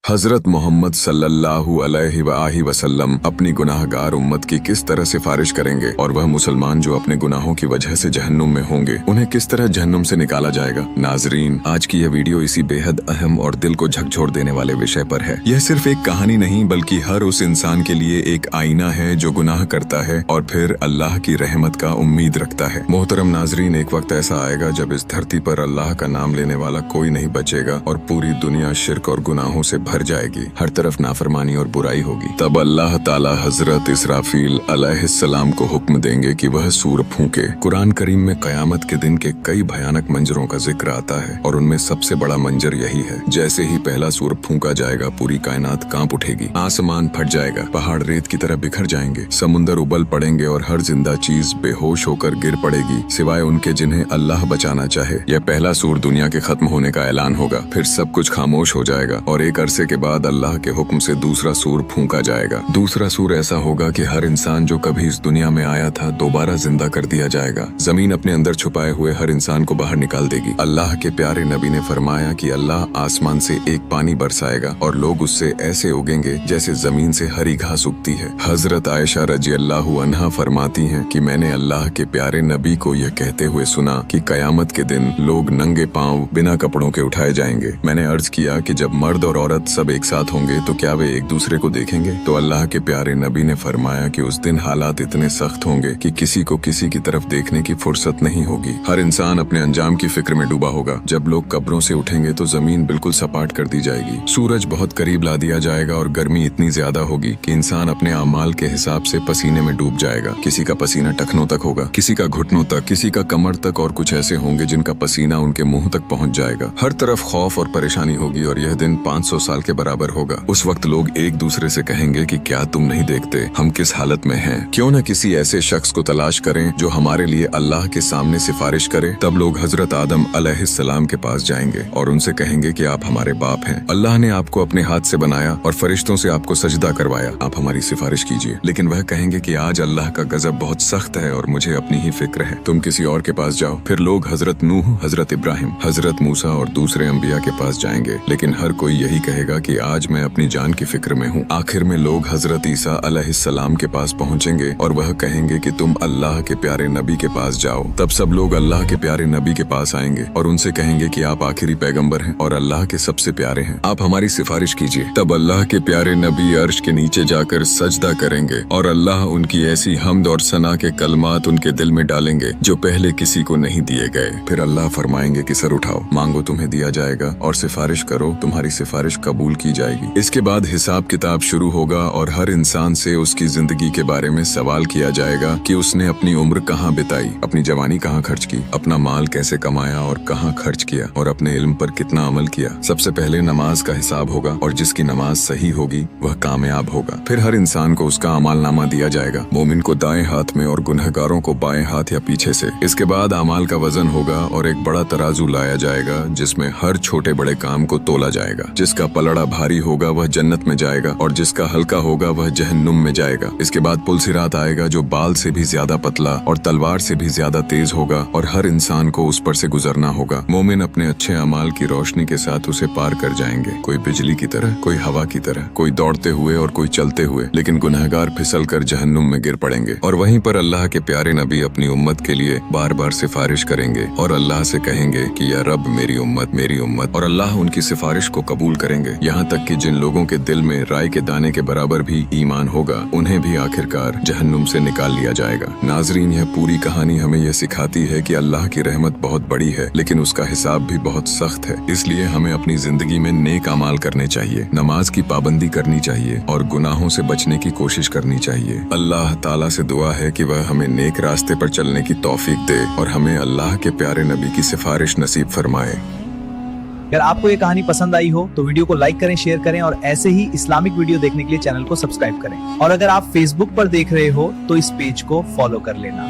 हजरत मोहम्मद सल्लल्लाहु अलैहि वसल्लम अपनी गुनाहगार उम्मत की किस तरह सिफारिश करेंगे और वह मुसलमान जो अपने गुनाहों की वजह से जहन्नुम में होंगे उन्हें किस तरह जहन्नुम से निकाला जाएगा। नाजरीन, आज की यह वीडियो इसी बेहद अहम और दिल को झकझोर देने वाले विषय पर है। यह सिर्फ एक कहानी नहीं बल्कि हर उस इंसान के लिए एक आईना है जो गुनाह करता है और फिर अल्लाह की रहमत का उम्मीद रखता है। मोहतरम नाजरीन, एक वक्त ऐसा आएगा जब इस धरती पर अल्लाह का नाम लेने वाला कोई नहीं बचेगा और पूरी दुनिया शिर्क और गुनाहों से भर जाएगी। हर तरफ नाफरमानी और बुराई होगी। तब अल्लाह ताला हजरत इसराफील अलैहिस्सलाम को हुक्म देंगे कि वह सूर फूंके। कुरान करीम में कयामत के दिन के कई भयानक मंजरों का जिक्र आता है और उनमें सबसे बड़ा मंजर यही है। जैसे ही पहला सूर फूंका जाएगा पूरी कायनात कांप उठेगी, आसमान फट जाएगा, पहाड़ रेत की तरह बिखर जाएंगे, समुंदर उबल पड़ेंगे और हर जिंदा चीज बेहोश होकर गिर पड़ेगी सिवाय उनके जिन्हें अल्लाह बचाना चाहे। यह पहला सूर दुनिया के खत्म होने का ऐलान होगा। फिर सब कुछ खामोश हो जाएगा और एक अरसे के बाद अल्लाह के हुक्म से दूसरा सूर फूंका जाएगा। दूसरा सूर ऐसा होगा कि हर इंसान जो कभी इस दुनिया में आया था दोबारा जिंदा कर दिया जाएगा। जमीन अपने अंदर छुपाए हुए हर इंसान को बाहर निकाल देगी। अल्लाह के प्यारे नबी ने फरमाया कि अल्लाह आसमान से एक पानी बरसाएगा और लोग उससे ऐसे उगेंगे जैसे जमीन से हरी घास उगती है। हजरत आयशा रज़ियल्लाहु अन्हा फरमाती हैं कि मैंने अल्लाह के प्यारे नबी को यह कहते हुए सुना कि कयामत के दिन लोग नंगे पांव बिना कपड़ों के उठाए जाएंगे। मैंने अर्ज किया कि जब मर्द और औरत सब एक साथ होंगे तो क्या वे एक दूसरे को देखेंगे? तो अल्लाह के प्यारे नबी ने फरमाया कि उस दिन हालात इतने सख्त होंगे कि किसी को किसी की तरफ देखने की फुर्सत नहीं होगी। हर इंसान अपने अंजाम की फिक्र में डूबा होगा। जब लोग कब्रों से उठेंगे तो जमीन बिल्कुल सपाट कर दी जाएगी। सूरज बहुत करीब ला दिया जाएगा और गर्मी इतनी ज्यादा होगी कि इंसान अपने अमाल के हिसाब से पसीने में डूब जाएगा। किसी का पसीना टखनों तक होगा, किसी का घुटनों तक, किसी का कमर तक और कुछ ऐसे होंगे जिनका पसीना उनके मुंह तक पहुंच जाएगा। हर तरफ खौफ और परेशानी होगी और यह दिन 500 साल के बराबर होगा। उस वक्त लोग एक दूसरे से कहेंगे कि क्या तुम नहीं देखते हम किस हालत में हैं? क्यों न किसी ऐसे शख्स को तलाश करें जो हमारे लिए अल्लाह के सामने सिफारिश करे। तब लोग हजरत आदम अलैहिस्सलाम के पास जाएंगे और उनसे कहेंगे कि आप हमारे बाप हैं। अल्लाह ने आपको अपने हाथ से बनाया और फरिश्तों से आपको सजदा करवाया, आप हमारी सिफारिश कीजिए। लेकिन वह कहेंगे कि आज अल्लाह का गजब बहुत सख्त है और मुझे अपनी ही फिक्र है, तुम किसी और के पास जाओ। फिर लोग हजरत नूह, हजरत इब्राहिम, हजरत मूसा और दूसरे अंबिया के पास जाएंगे, लेकिन हर कोई यही कहेगा कि आज मैं अपनी जान की फिक्र में हूँ। आखिर में लोग हजरत ईसा अलैहिस्सलाम के पास पहुँचेंगे और वह कहेंगे कि तुम अल्लाह के प्यारे नबी के पास जाओ। तब सब लोग अल्लाह के प्यारे नबी के पास आएंगे और उनसे कहेंगे कि आप आखिरी पैगंबर हैं और अल्लाह के सबसे प्यारे हैं, आप हमारी सिफारिश कीजिए। तब अल्लाह के प्यारे नबी अर्श के नीचे जाकर सजदा करेंगे और अल्लाह उनकी ऐसी हम्द और सना के कलमात उनके दिल में डालेंगे जो पहले किसी को नहीं दिए गए। फिर अल्लाह फरमाएंगे कि सर उठाओ, मांगो तुम्हें दिया जाएगा और सिफारिश करो, तुम्हारी सिफारिश कबूल की जाएगी। इसके बाद हिसाब किताब शुरू होगा और हर इंसान से उसकी जिंदगी के बारे में सवाल किया जाएगा कि उसने अपनी उम्र कहाँ बिताई, अपनी जवानी कहाँ खर्च की, अपना माल कैसे कमाया और कहाँ खर्च किया और अपने इल्म पर कितना अमल किया। सबसे पहले नमाज का हिसाब होगा और जिसकी नमाज सही होगी वह कामयाब होगा। फिर हर इंसान को उसका अमालनामा दिया जाएगा, मोमिन को दाएं हाथ में और गुनहगारों को बाएं हाथ या पीछे से। इसके बाद अमाल का वजन होगा और एक बड़ा तराजू लाया जाएगा जिसमें हर छोटे बड़े काम को तोला जाएगा। जिसका पलड़ा भारी होगा वह जन्नत में जाएगा और जिसका हल्का होगा वह जहन्नुम में जाएगा। इसके बाद पुलसिरात आएगा जो बाल से भी ज्यादा पतला और तलवार से भी ज्यादा तेज होगा और हर इंसान को उस पर से गुजरना होगा। मोमिन अपने अच्छे अमाल की रोशनी के साथ उसे पार कर जाएंगे, कोई बिजली की तरह, कोई हवा की तरह, कोई दौड़ते हुए और कोई चलते हुए। लेकिन गुनहगार फिसल कर जहन्नुम में गिर पड़ेंगे और वहीं पर अल्लाह के प्यारे नबी अपनी उम्मत के लिए बार बार सिफारिश करेंगे और अल्लाह से कहेंगे कि या रब मेरी उम्मत, मेरी उम्मत, और अल्लाह उनकी सिफारिश को कबूल करेंगे। यहाँ तक कि जिन लोगों के दिल में राई के दाने के बराबर भी ईमान होगा उन्हें भी आखिरकार जहन्नुम से निकाल लिया जाएगा। नाजरीन, यह पूरी कहानी हमें यह सिखाती है कि अल्लाह की रहमत बहुत बड़ी है लेकिन उसका हिसाब भी बहुत सख्त है। इसलिए हमें अपनी जिंदगी में नेक अमाल करने चाहिए, नमाज की पाबंदी करनी चाहिए और गुनाहों से बचने की कोशिश करनी चाहिए। अल्लाह ताला से दुआ है कि वह हमें नेक रास्ते पर चलने की तौफीक दे और हमें अल्लाह के प्यारे नबी की सिफारिश नसीब फरमाए। अगर आपको ये कहानी पसंद आई हो तो वीडियो को लाइक करें, शेयर करें और ऐसे ही इस्लामिक वीडियो देखने के लिए चैनल को सब्सक्राइब करें। और अगर आप फेसबुक पर देख रहे हो तो इस पेज को फॉलो कर लेना।